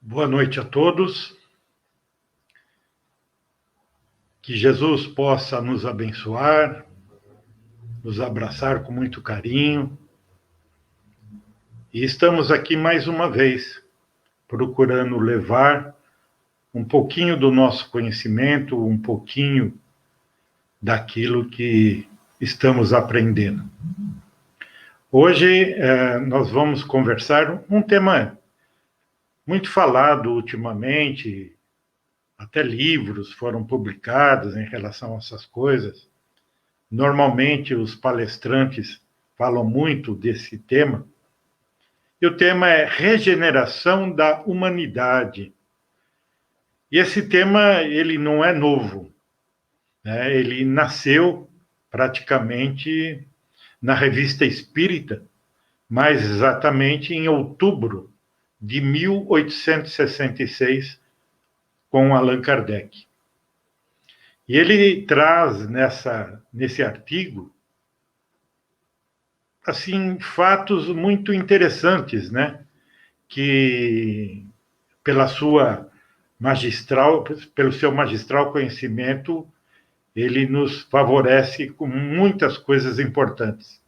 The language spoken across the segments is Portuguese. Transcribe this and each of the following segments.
Boa noite a todos. Que Jesus possa nos abençoar, nos abraçar com muito carinho. E estamos aqui mais uma vez, procurando levar um pouquinho do nosso conhecimento, um pouquinho daquilo que estamos aprendendo. Hoje nós vamos conversar um tema muito falado ultimamente, até livros foram publicados em relação a essas coisas. Normalmente os palestrantes falam muito desse tema. E o tema é regeneração da humanidade. E esse tema, ele não é novo, né? Ele nasceu praticamente na Revista Espírita, mais exatamente em outubro de 1866, com Allan Kardec. E ele traz nesse artigo assim fatos muito interessantes, né? Que pelo seu magistral conhecimento, ele nos favorece com muitas coisas importantes.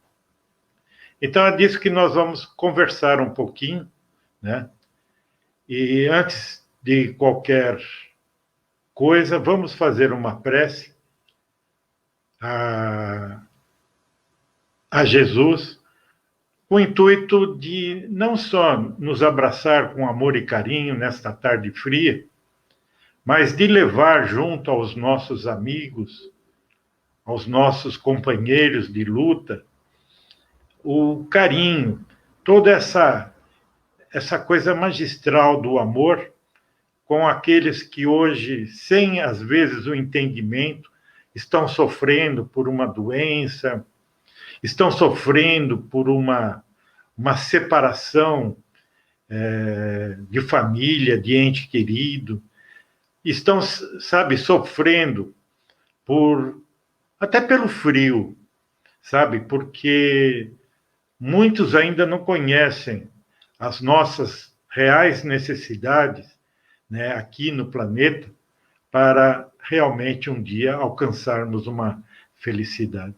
Então é disso que nós vamos conversar um pouquinho, né? E antes de qualquer coisa, vamos fazer uma prece a Jesus, com o intuito de não só nos abraçar com amor e carinho nesta tarde fria, mas de levar junto aos nossos amigos, aos nossos companheiros de luta, o carinho, toda essa coisa magistral do amor com aqueles que hoje, sem às vezes o entendimento, estão sofrendo por uma doença, estão sofrendo por uma separação de família, de ente querido, estão, sabe, sofrendo até pelo frio, sabe, porque muitos ainda não conhecem as nossas reais necessidades, né, aqui no planeta, para realmente um dia alcançarmos uma felicidade.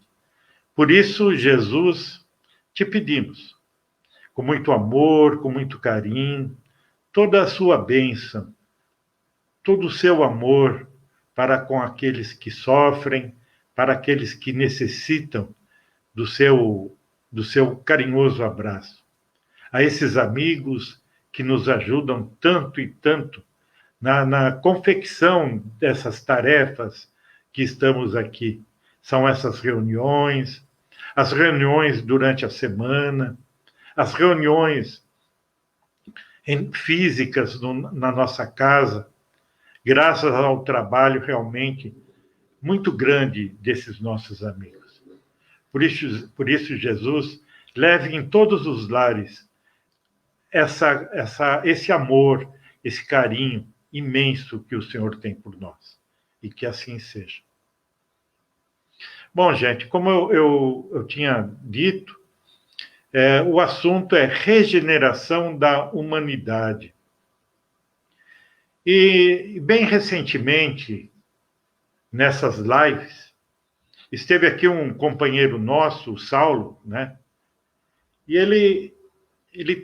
Por isso, Jesus, te pedimos, com muito amor, com muito carinho, toda a sua bênção, todo o seu amor para com aqueles que sofrem, para aqueles que necessitam do seu carinhoso abraço. A esses amigos que nos ajudam tanto e tanto na confecção dessas tarefas que estamos aqui. São essas reuniões, as reuniões durante a semana, as reuniões físicas na nossa casa, graças ao trabalho realmente muito grande desses nossos amigos. Por isso Jesus, leve em todos os lares esse amor, esse carinho imenso que o Senhor tem por nós. E que assim seja. Bom, gente, como eu tinha dito, o assunto é regeneração da humanidade. E, bem recentemente, nessas lives, esteve aqui um companheiro nosso, o Saulo, né? E ele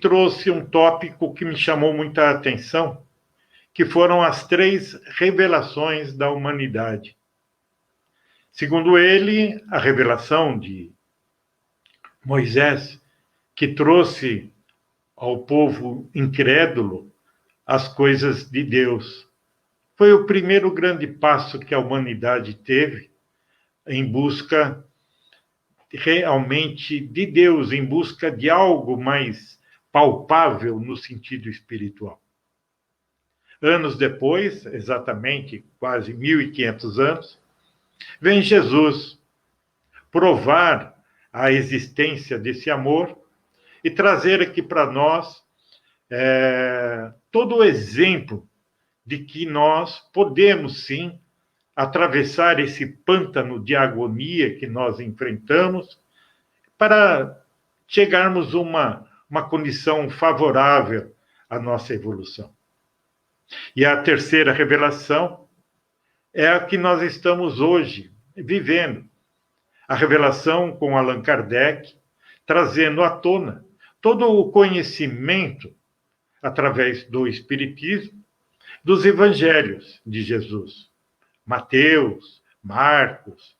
trouxe um tópico que me chamou muita atenção, que foram as 3 revelações da humanidade. Segundo ele, a revelação de Moisés, que trouxe ao povo incrédulo as coisas de Deus. Foi o primeiro grande passo que a humanidade teve em busca realmente de Deus, em busca de algo mais palpável no sentido espiritual. Anos depois, exatamente quase 1.500 anos, vem Jesus provar a existência desse amor e trazer aqui para nós todo o exemplo de que nós podemos, sim, atravessar esse pântano de agonia que nós enfrentamos para chegarmos a uma condição favorável à nossa evolução. E a terceira revelação é a que nós estamos hoje vivendo. A revelação com Allan Kardec, trazendo à tona todo o conhecimento através do Espiritismo, dos Evangelhos de Jesus. Mateus, Marcos,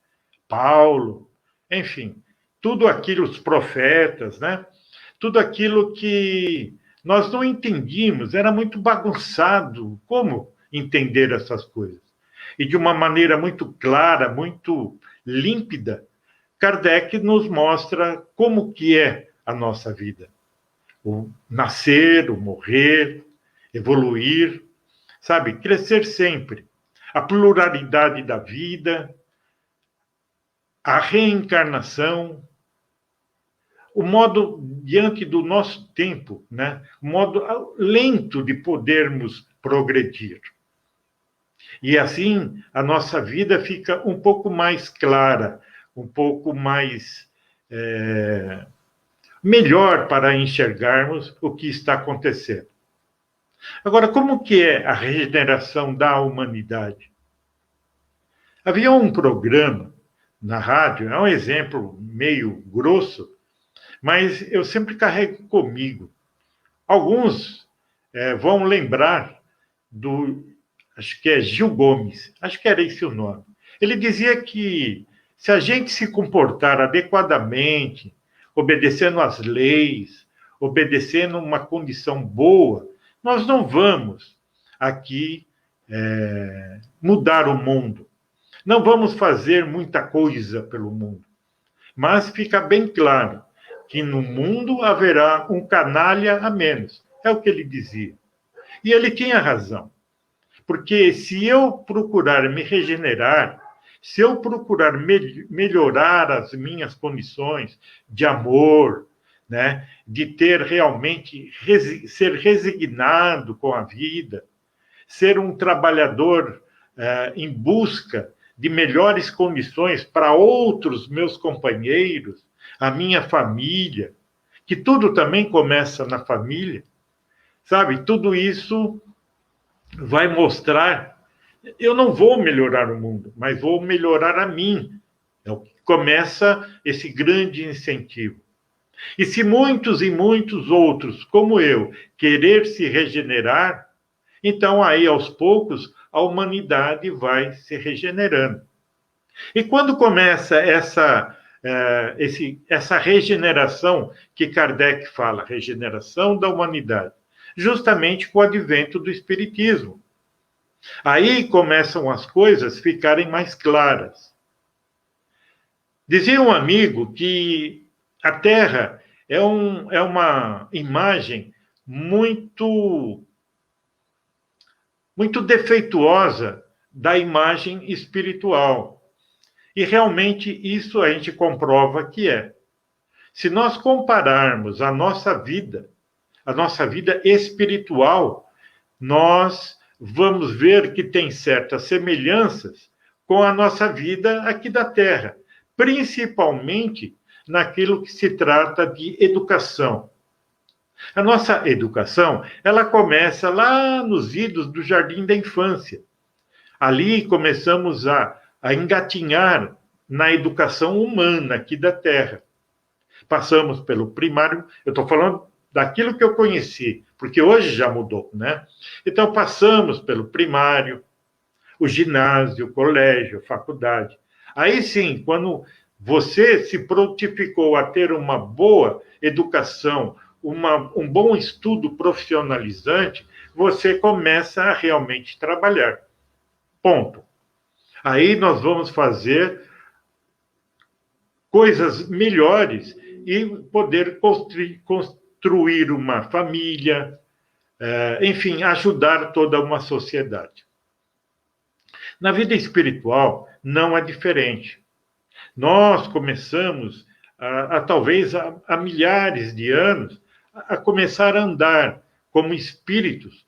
Paulo, enfim, tudo aquilo, os profetas, né? Tudo aquilo que nós não entendíamos, era muito bagunçado. Como entender essas coisas? E de uma maneira muito clara, muito límpida, Kardec nos mostra como que é a nossa vida. O nascer, o morrer, evoluir, sabe? Crescer sempre. A pluralidade da vida, a reencarnação, o modo, diante do nosso tempo, né? O modo lento de podermos progredir. E assim, a nossa vida fica um pouco mais clara, um pouco mais melhor para enxergarmos o que está acontecendo. Agora, como que é a regeneração da humanidade? Havia um programa na rádio, é um exemplo meio grosso, mas eu sempre carrego comigo. Alguns vão lembrar acho que é Gil Gomes, acho que era esse o nome. Ele dizia que se a gente se comportar adequadamente, obedecendo às leis, obedecendo uma condição boa, nós não vamos aqui mudar o mundo. Não vamos fazer muita coisa pelo mundo. Mas fica bem claro que no mundo haverá um canalha a menos. É o que ele dizia. E ele tinha razão. Porque se eu procurar me regenerar, se eu procurar melhorar as minhas condições de amor, né, de ter realmente, ser resignado com a vida, ser um trabalhador em busca de melhores condições para outros meus companheiros, a minha família, que tudo também começa na família, sabe? Tudo isso vai mostrar, eu não vou melhorar o mundo, mas vou melhorar a mim. É o que começa esse grande incentivo. E se muitos e muitos outros, como eu, querer se regenerar, então aí, aos poucos, a humanidade vai se regenerando. E quando começa essa regeneração que Kardec fala, regeneração da humanidade? Justamente com o advento do Espiritismo. Aí começam as coisas ficarem mais claras. Dizia um amigo que a Terra é uma imagem muito defeituosa da imagem espiritual. E realmente isso a gente comprova que é. Se nós compararmos a nossa vida espiritual, nós vamos ver que tem certas semelhanças com a nossa vida aqui da Terra, principalmente naquilo que se trata de educação. A nossa educação, ela começa lá nos idos do jardim da infância. Ali começamos a engatinhar na educação humana aqui da Terra. Passamos pelo primário, eu estou falando daquilo que eu conheci, porque hoje já mudou, né? Então, passamos pelo primário, o ginásio, o colégio, a faculdade. Aí sim, quando você se prontificou a ter uma boa educação, um bom estudo profissionalizante, você começa a realmente trabalhar. Ponto. Aí nós vamos fazer coisas melhores e poder construir uma família, enfim, ajudar toda uma sociedade. Na vida espiritual, não é diferente. Nós começamos, talvez há milhares de anos, a começar a andar como espíritos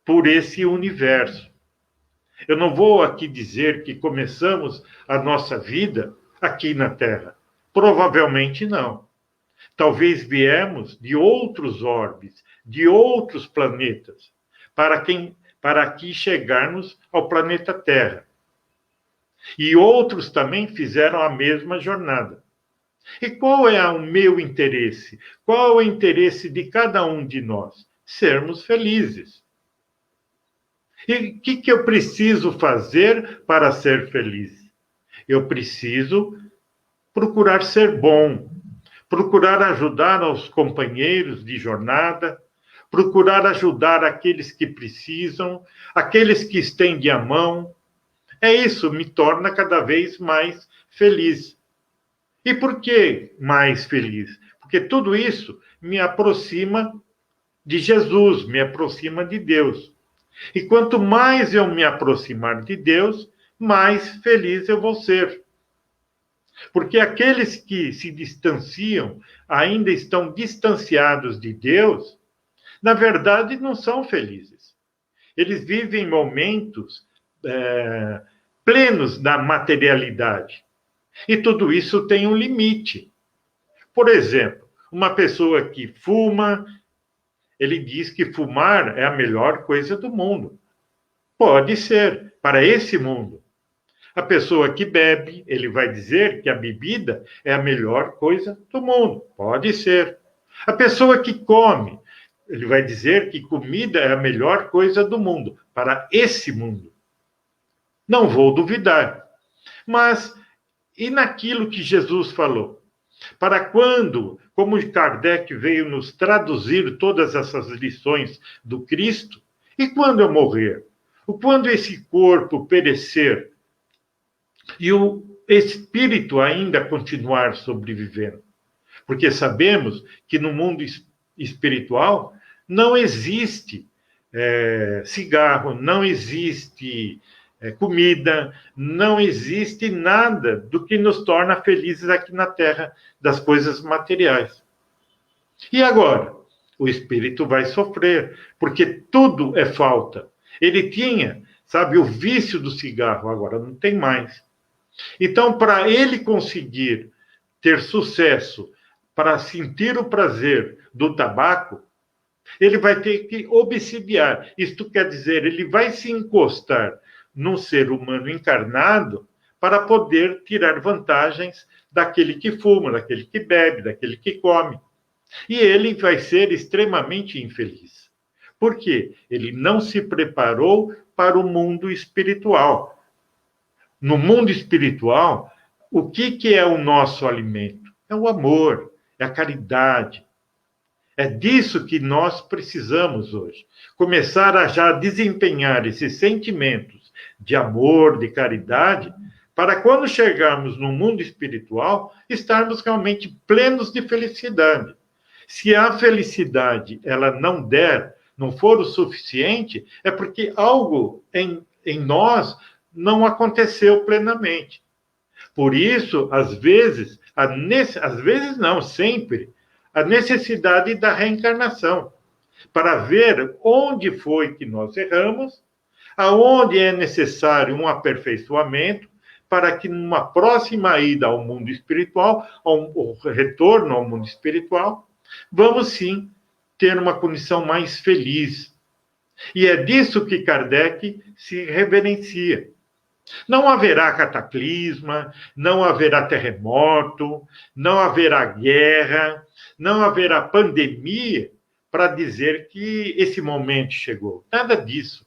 por esse universo. Eu não vou aqui dizer que começamos a nossa vida aqui na Terra. Provavelmente não. Talvez viemos de outros orbes, de outros planetas, para aqui chegarmos ao planeta Terra. E outros também fizeram a mesma jornada. E qual é o meu interesse? Qual é o interesse de cada um de nós? Sermos felizes. E o que eu preciso fazer para ser feliz? Eu preciso procurar ser bom, procurar ajudar aos companheiros de jornada, procurar ajudar aqueles que precisam, aqueles que estendem a mão. Isso me torna cada vez mais feliz. E por que mais feliz? Porque tudo isso me aproxima de Jesus, me aproxima de Deus. E quanto mais eu me aproximar de Deus, mais feliz eu vou ser. Porque aqueles que se distanciam, ainda estão distanciados de Deus, na verdade não são felizes. Eles vivem momentos plenos da materialidade. E tudo isso tem um limite. Por exemplo, uma pessoa que fuma, ele diz que fumar é a melhor coisa do mundo. Pode ser, para esse mundo. A pessoa que bebe, ele vai dizer que a bebida é a melhor coisa do mundo. Pode ser. A pessoa que come, ele vai dizer que comida é a melhor coisa do mundo, para esse mundo. Não vou duvidar. Mas e naquilo que Jesus falou? Para quando, como Kardec veio nos traduzir todas essas lições do Cristo, e quando eu morrer? Ou quando esse corpo perecer e o espírito ainda continuar sobrevivendo? Porque sabemos que no mundo espiritual não existe cigarro, não existe comida, não existe nada do que nos torna felizes aqui na Terra, das coisas materiais. E agora? O espírito vai sofrer, porque tudo é falta. Ele tinha, sabe, o vício do cigarro, agora não tem mais. Então, para ele conseguir ter sucesso, para sentir o prazer do tabaco, ele vai ter que obsidiar. Isto quer dizer, ele vai se encostar num ser humano encarnado para poder tirar vantagens daquele que fuma, daquele que bebe, daquele que come. E ele vai ser extremamente infeliz. Por quê? Ele não se preparou para o mundo espiritual. No mundo espiritual, o que é o nosso alimento? É o amor, é a caridade. É disso que nós precisamos hoje. Começar a já desempenhar esses sentimentos de amor, de caridade, para quando chegarmos no mundo espiritual, estarmos realmente plenos de felicidade. Se a felicidade ela não for o suficiente, é porque algo em nós não aconteceu plenamente. Por isso, às vezes não, sempre, a necessidade da reencarnação, para ver onde foi que nós erramos, aonde é necessário um aperfeiçoamento, para que numa próxima ida ao mundo espiritual, ao retorno ao mundo espiritual, vamos sim ter uma condição mais feliz. E é disso que Kardec se reverencia. Não haverá cataclisma, não haverá terremoto, não haverá guerra, não haverá pandemia para dizer que esse momento chegou. Nada disso.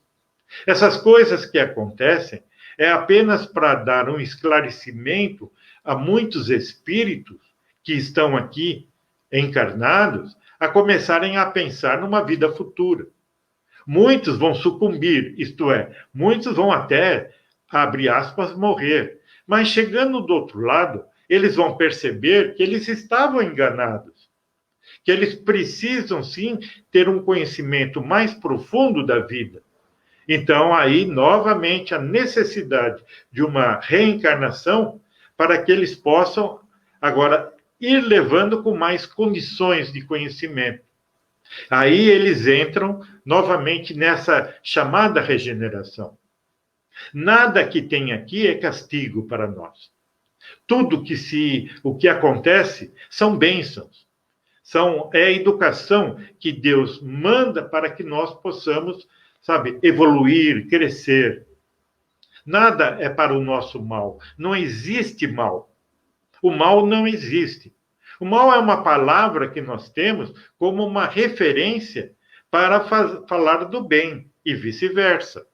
Essas coisas que acontecem é apenas para dar um esclarecimento a muitos espíritos que estão aqui encarnados a começarem a pensar numa vida futura. Muitos vão sucumbir, isto é, muitos vão até, abre aspas, morrer. Mas chegando do outro lado, eles vão perceber que eles estavam enganados, que eles precisam, sim, ter um conhecimento mais profundo da vida. Então, aí, novamente, a necessidade de uma reencarnação para que eles possam, agora, ir levando com mais condições de conhecimento. Aí eles entram novamente nessa chamada regeneração. Nada que tem aqui é castigo para nós. Tudo o que acontece são bênçãos. É a educação que Deus manda para que nós possamos sabe, evoluir, crescer. Nada é para o nosso mal. Não existe mal. O mal não existe. O mal é uma palavra que nós temos como uma referência para falar do bem e vice-versa.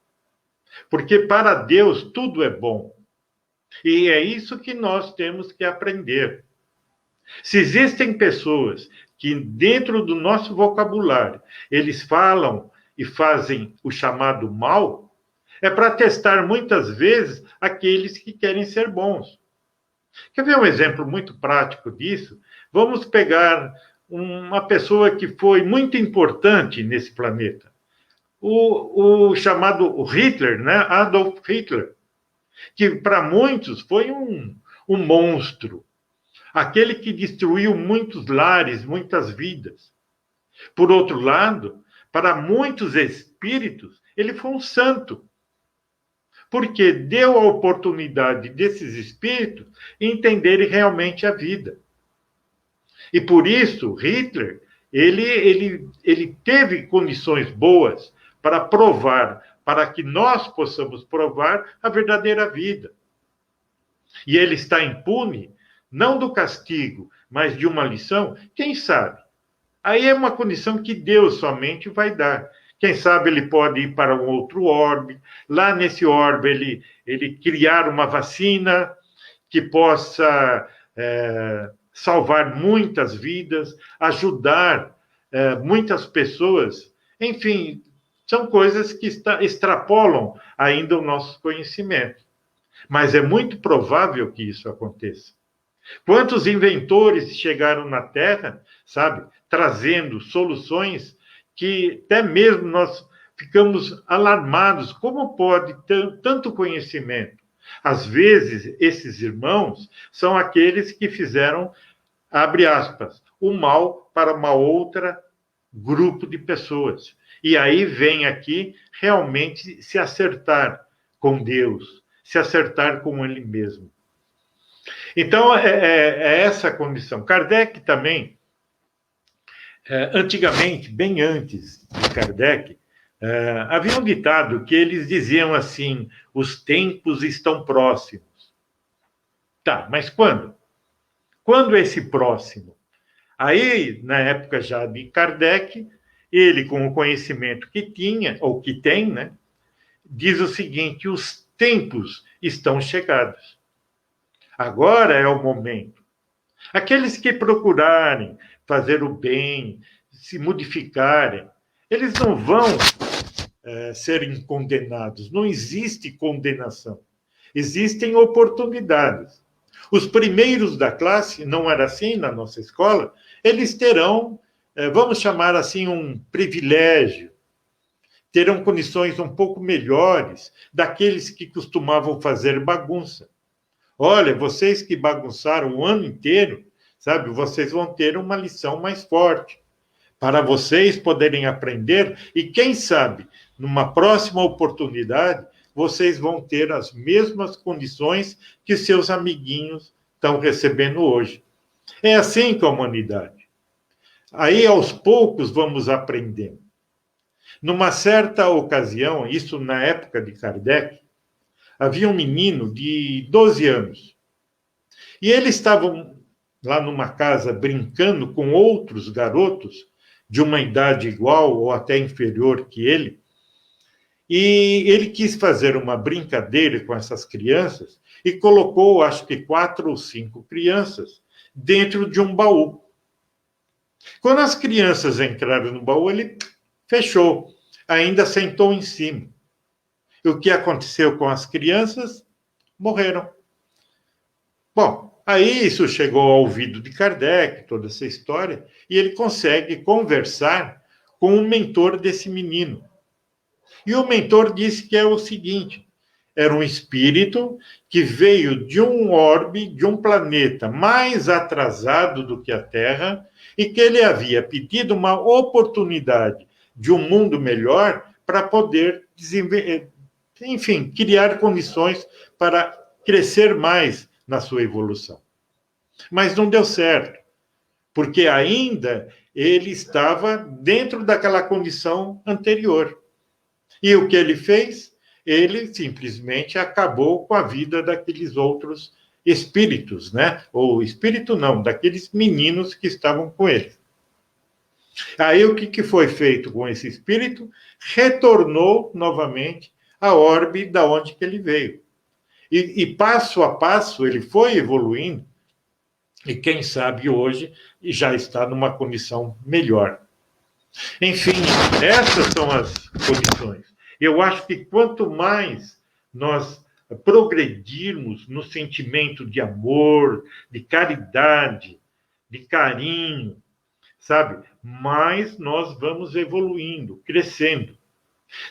Porque para Deus tudo é bom. E é isso que nós temos que aprender. Se existem pessoas que, dentro do nosso vocabulário, eles falam e fazem o chamado mal, é para testar muitas vezes aqueles que querem ser bons. Quer ver um exemplo muito prático disso? Vamos pegar uma pessoa que foi muito importante nesse planeta. O chamado Hitler, né? Adolf Hitler, que para muitos foi um monstro, aquele que destruiu muitos lares, muitas vidas. Por outro lado, para muitos espíritos, ele foi um santo, porque deu a oportunidade desses espíritos entenderem realmente a vida. E por isso, Hitler, ele teve condições boas para provar, para que nós possamos provar a verdadeira vida. E ele está impune, não do castigo, mas de uma lição, quem sabe? Aí é uma condição que Deus somente vai dar. Quem sabe ele pode ir para um outro orbe, lá nesse orbe ele criar uma vacina que possa salvar muitas vidas, ajudar muitas pessoas. Enfim, são coisas que extrapolam ainda o nosso conhecimento. Mas é muito provável que isso aconteça. Quantos inventores chegaram na Terra, sabe, trazendo soluções que até mesmo nós ficamos alarmados. Como pode ter tanto conhecimento? Às vezes, esses irmãos são aqueles que fizeram, abre aspas, o mal para uma outra grupo de pessoas. E aí vem aqui realmente se acertar com Deus, se acertar com Ele mesmo. Então, é essa a condição. Kardec também, antigamente, bem antes de Kardec, havia um ditado que eles diziam assim: os tempos estão próximos. Tá, mas quando? Quando é esse próximo? Aí, na época já de Kardec, ele, com o conhecimento que tinha, ou que tem, né, diz o seguinte: os tempos estão chegados. Agora é o momento. Aqueles que procurarem fazer o bem, se modificarem, eles não vão serem condenados. Não existe condenação. Existem oportunidades. Os primeiros da classe, não era assim na nossa escola, eles terão, vamos chamar assim, um privilégio, terão condições um pouco melhores daqueles que costumavam fazer bagunça. Olha, vocês que bagunçaram o ano inteiro, sabe, vocês vão ter uma lição mais forte para vocês poderem aprender e, quem sabe, numa próxima oportunidade, vocês vão ter as mesmas condições que seus amiguinhos estão recebendo hoje. É assim com a humanidade. Aí, aos poucos, vamos aprendendo. Numa certa ocasião, isso na época de Kardec, havia um menino de 12 anos. E eles estavam lá numa casa brincando com outros garotos de uma idade igual ou até inferior que ele. E ele quis fazer uma brincadeira com essas crianças e colocou, acho que 4 ou 5 crianças dentro de um baú. Quando as crianças entraram no baú, ele fechou, ainda sentou em cima. E o que aconteceu com as crianças? Morreram. Bom, aí isso chegou ao ouvido de Kardec, toda essa história, e ele consegue conversar com o mentor desse menino. E o mentor disse que é o seguinte: era um espírito que veio de um orbe, de um planeta mais atrasado do que a Terra, e que ele havia pedido uma oportunidade de um mundo melhor para poder enfim, criar condições para crescer mais na sua evolução. Mas não deu certo, porque ainda ele estava dentro daquela condição anterior. E o que ele fez? Ele simplesmente acabou com a vida daqueles outros espíritos, né? Ou espírito não, daqueles meninos que estavam com ele. Aí o que foi feito com esse espírito? Retornou novamente à orbe da onde que ele veio. E passo a passo ele foi evoluindo, e quem sabe hoje já está numa condição melhor. Enfim, essas são as condições. Eu acho que quanto mais nós progredirmos no sentimento de amor, de caridade, de carinho, sabe, mais nós vamos evoluindo, crescendo.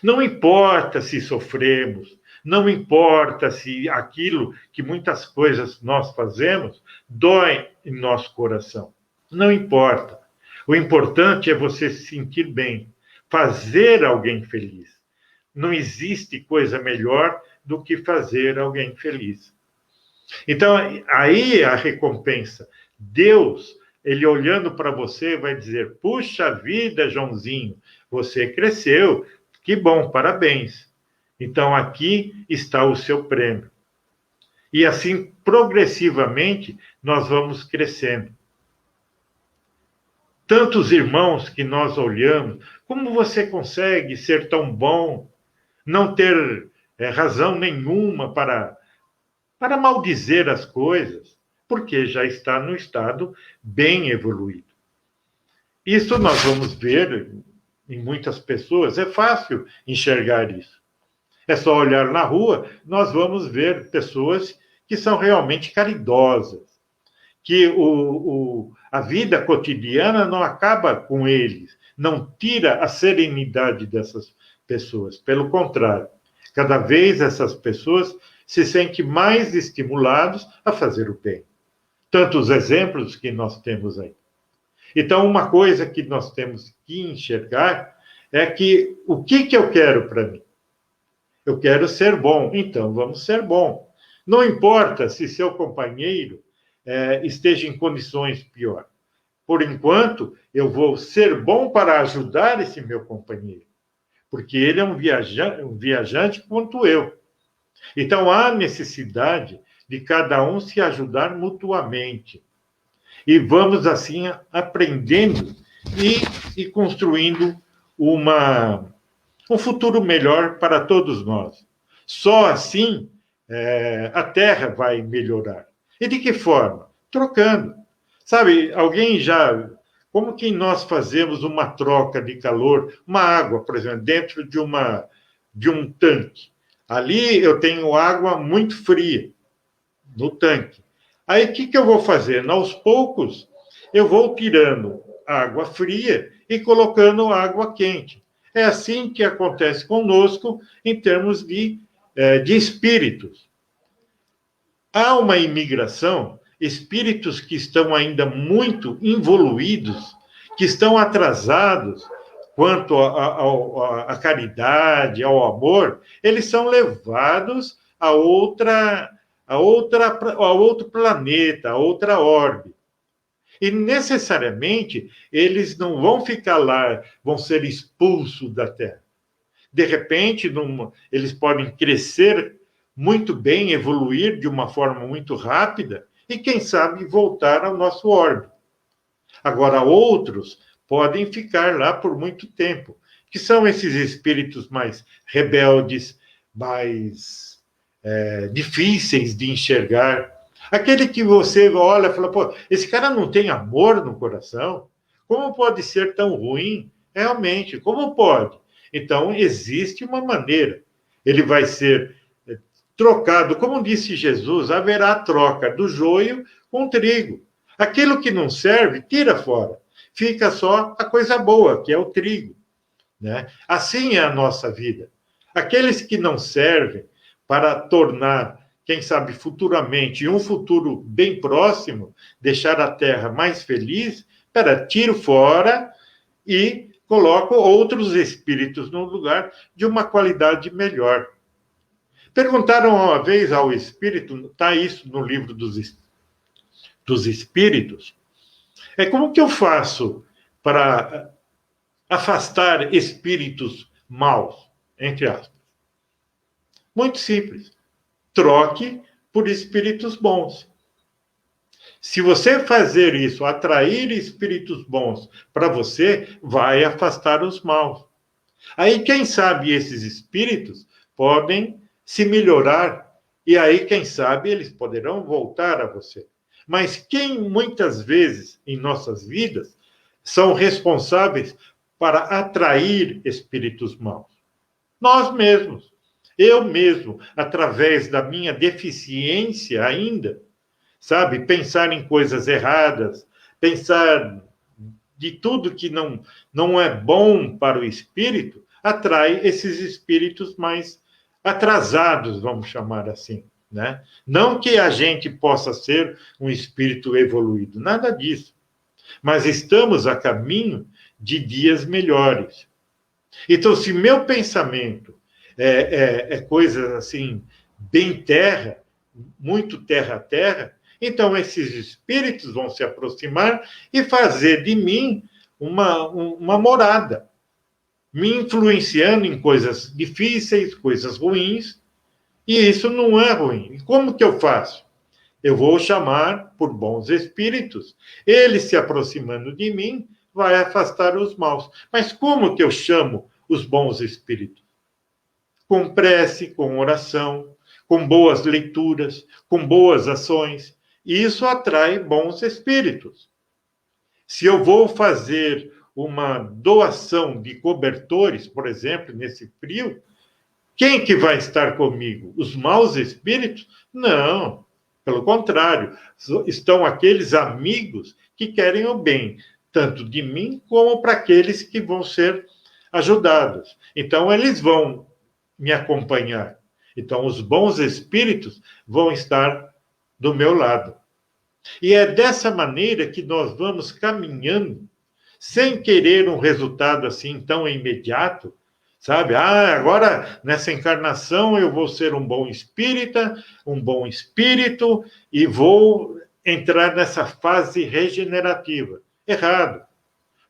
Não importa se sofremos, não importa se aquilo que muitas coisas nós fazemos dói em nosso coração. Não importa. O importante é você se sentir bem, fazer alguém feliz. Não existe coisa melhor do que fazer alguém feliz. Então, aí a recompensa. Deus, ele olhando para você, vai dizer: puxa vida, Joãozinho, você cresceu, que bom, parabéns. Então, aqui está o seu prêmio. E assim, progressivamente, nós vamos crescendo. Tantos irmãos que nós olhamos, como você consegue ser tão bom, não ter razão nenhuma para maldizer as coisas, porque já está no estado bem evoluído. Isso nós vamos ver em muitas pessoas, é fácil enxergar isso. É só olhar na rua, nós vamos ver pessoas que são realmente caridosas, que a vida cotidiana não acaba com eles, não tira a serenidade dessas pessoas. Pelo contrário, cada vez essas pessoas se sentem mais estimulados a fazer o bem. Tantos exemplos que nós temos aí. Então, uma coisa que nós temos que enxergar é que o que eu quero para mim? Eu quero ser bom, então vamos ser bom. Não importa se seu companheiro esteja em condições pior. Por enquanto, eu vou ser bom para ajudar esse meu companheiro, porque ele é um viajante quanto eu. Então, há necessidade de cada um se ajudar mutuamente. E vamos, assim, aprendendo e construindo um futuro melhor para todos nós. Só assim a Terra vai melhorar. E de que forma? Trocando. Sabe, alguém já... Como que nós fazemos uma troca de calor, uma água, por exemplo, dentro de um tanque? Ali eu tenho água muito fria no tanque. Aí o que eu vou fazer? Aos poucos, eu vou tirando água fria e colocando água quente. É assim que acontece conosco em termos de espíritos. Há uma imigração, espíritos que estão ainda muito involuídos, que estão atrasados quanto à caridade, ao amor, eles são levados a outro planeta, a outra orbe. E necessariamente eles não vão ficar lá, vão ser expulsos da Terra. De repente, eles podem crescer muito bem, evoluir de uma forma muito rápida e, quem sabe, voltar ao nosso orbe. Agora, outros podem ficar lá por muito tempo, que são esses espíritos mais rebeldes, mais difíceis de enxergar. Aquele que você olha e fala: pô, esse cara não tem amor no coração? Como pode ser tão ruim? Realmente, como pode? Então, existe uma maneira. Ele vai ser trocado, como disse Jesus, haverá troca do joio com trigo. Aquilo que não serve, tira fora. Fica só a coisa boa, que é o trigo. Né? Assim é a nossa vida. Aqueles que não servem para tornar, quem sabe futuramente, um futuro bem próximo, deixar a Terra mais feliz, tiro fora e coloco outros espíritos no lugar de uma qualidade melhor. Perguntaram uma vez ao espírito, está isso no livro dos espíritos, como que eu faço para afastar espíritos maus? entre aspas. Muito simples. Troque por espíritos bons. Se você fazer isso, atrair espíritos bons para você, vai afastar os maus. Aí, quem sabe, esses espíritos podem se melhorar, e aí, quem sabe, eles poderão voltar a você. Mas quem, muitas vezes, em nossas vidas, são responsáveis para atrair espíritos maus? Nós mesmos. Eu mesmo, através da minha deficiência ainda, sabe? Pensar em coisas erradas, pensar de tudo que não é bom para o espírito, atrai esses espíritos mais atrasados, vamos chamar assim, né? Não que a gente possa ser um espírito evoluído, nada disso. Mas estamos a caminho de dias melhores. Então, se meu pensamento é coisa assim, bem terra, muito terra a terra, então esses espíritos vão se aproximar e fazer de mim uma morada, me influenciando em coisas difíceis, coisas ruins, e isso não é ruim. E como que eu faço? Eu vou chamar por bons espíritos. Eles se aproximando de mim, vai afastar os maus. Mas como que eu chamo os bons espíritos? Com prece, com oração, com boas leituras, com boas ações. E isso atrai bons espíritos. Se eu vou fazer uma doação de cobertores, por exemplo, nesse frio, quem que vai estar comigo? Os maus espíritos? Não. Pelo contrário, estão aqueles amigos que querem o bem, tanto de mim como para aqueles que vão ser ajudados. Então, eles vão me acompanhar. Então, os bons espíritos vão estar do meu lado. E é dessa maneira que nós vamos caminhando, sem querer um resultado assim tão imediato, sabe? Agora, nessa encarnação, eu vou ser um bom espírita, um bom espírito, e vou entrar nessa fase regenerativa. Errado.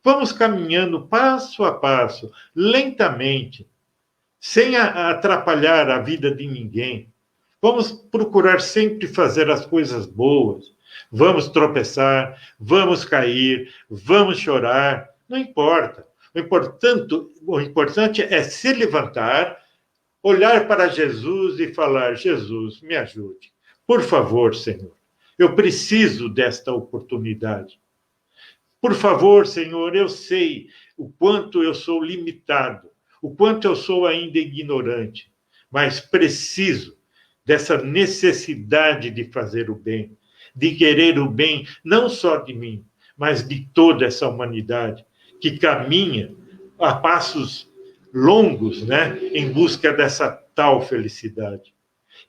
Vamos caminhando passo a passo, lentamente, sem atrapalhar a vida de ninguém. Vamos procurar sempre fazer as coisas boas. Vamos tropeçar, vamos cair, vamos chorar, não importa. O importante é se levantar, olhar para Jesus e falar: Jesus, me ajude. Por favor, Senhor, eu preciso desta oportunidade. Por favor, Senhor, eu sei o quanto eu sou limitado, o quanto eu sou ainda ignorante, mas preciso dessa necessidade de fazer o bem, de querer o bem, não só de mim, mas de toda essa humanidade que caminha a passos longos, né, em busca dessa tal felicidade.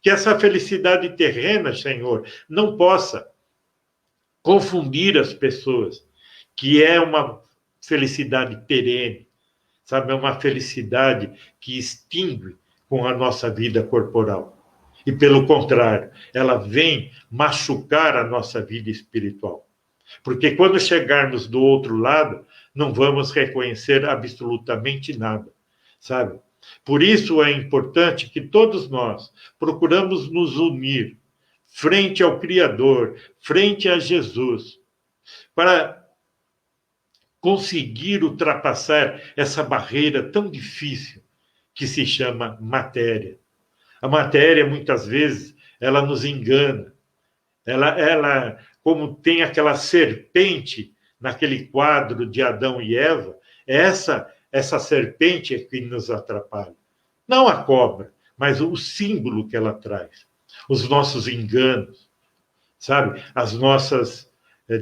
Que essa felicidade terrena, Senhor, não possa confundir as pessoas, que é uma felicidade perene, sabe? É uma felicidade que extingue com a nossa vida corporal. E, pelo contrário, ela vem machucar a nossa vida espiritual. Porque quando chegarmos do outro lado, não vamos reconhecer absolutamente nada, sabe? Por isso é importante que todos nós procuramos nos unir frente ao Criador, frente a Jesus, para conseguir ultrapassar essa barreira tão difícil que se chama matéria. A matéria, muitas vezes, ela nos engana. Ela, como tem aquela serpente naquele quadro de Adão e Eva, essa serpente é que nos atrapalha. Não a cobra, mas o símbolo que ela traz. Os nossos enganos, sabe? As nossas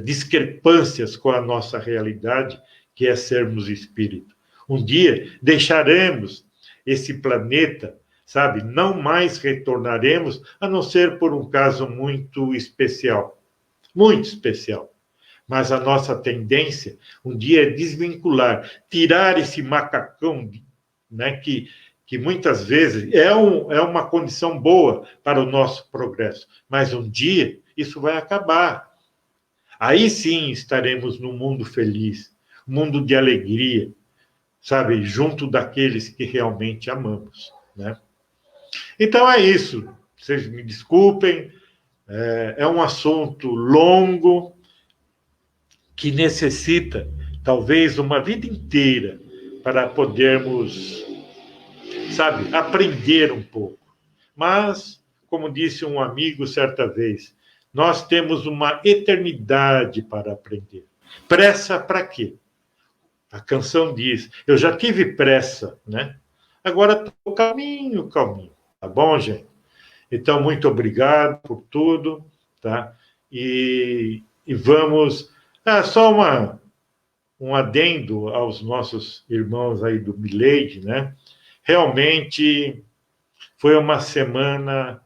discrepâncias com a nossa realidade, que é sermos espírito. Um dia deixaremos esse planeta, sabe? Não mais retornaremos, a não ser por um caso muito especial. Muito especial. Mas a nossa tendência, um dia, é desvincular, tirar esse macacão, né, que muitas vezes é uma condição boa para o nosso progresso. Mas um dia isso vai acabar. Aí sim estaremos num mundo feliz, mundo de alegria, sabe, junto daqueles que realmente amamos, né? Então é isso. Vocês me desculpem, é um assunto longo que necessita talvez uma vida inteira para podermos, sabe, aprender um pouco. Mas, como disse um amigo certa vez, nós temos uma eternidade para aprender. Pressa para quê? A canção diz: eu já tive pressa, né? Agora estou calminho, calminho. Tá bom, gente? Então, muito obrigado por tudo, tá? E vamos. Só um adendo aos nossos irmãos aí do Milady, né? Realmente foi uma semana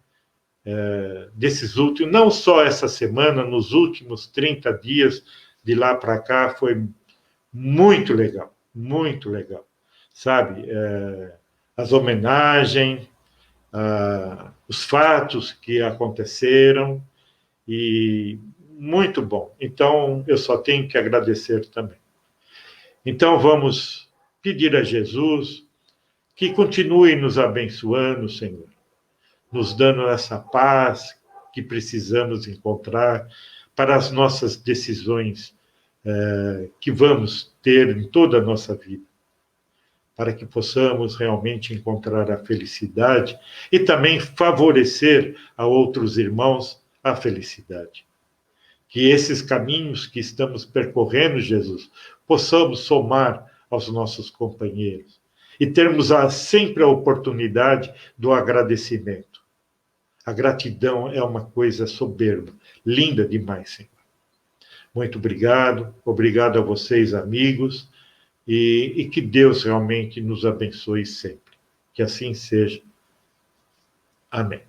desses últimos, não só essa semana, nos últimos 30 dias de lá para cá, foi muito legal, sabe? As homenagens, os fatos que aconteceram, e muito bom. Então, eu só tenho que agradecer também. Então, vamos pedir a Jesus que continue nos abençoando, Senhor, nos dando essa paz que precisamos encontrar para as nossas decisões que vamos ter em toda a nossa vida, para que possamos realmente encontrar a felicidade e também favorecer a outros irmãos a felicidade. Que esses caminhos que estamos percorrendo, Jesus, possamos somar aos nossos companheiros e termos sempre a oportunidade do agradecimento. A gratidão é uma coisa soberba, linda demais, Senhor. Muito obrigado, obrigado a vocês, amigos, e que Deus realmente nos abençoe sempre. Que assim seja. Amém.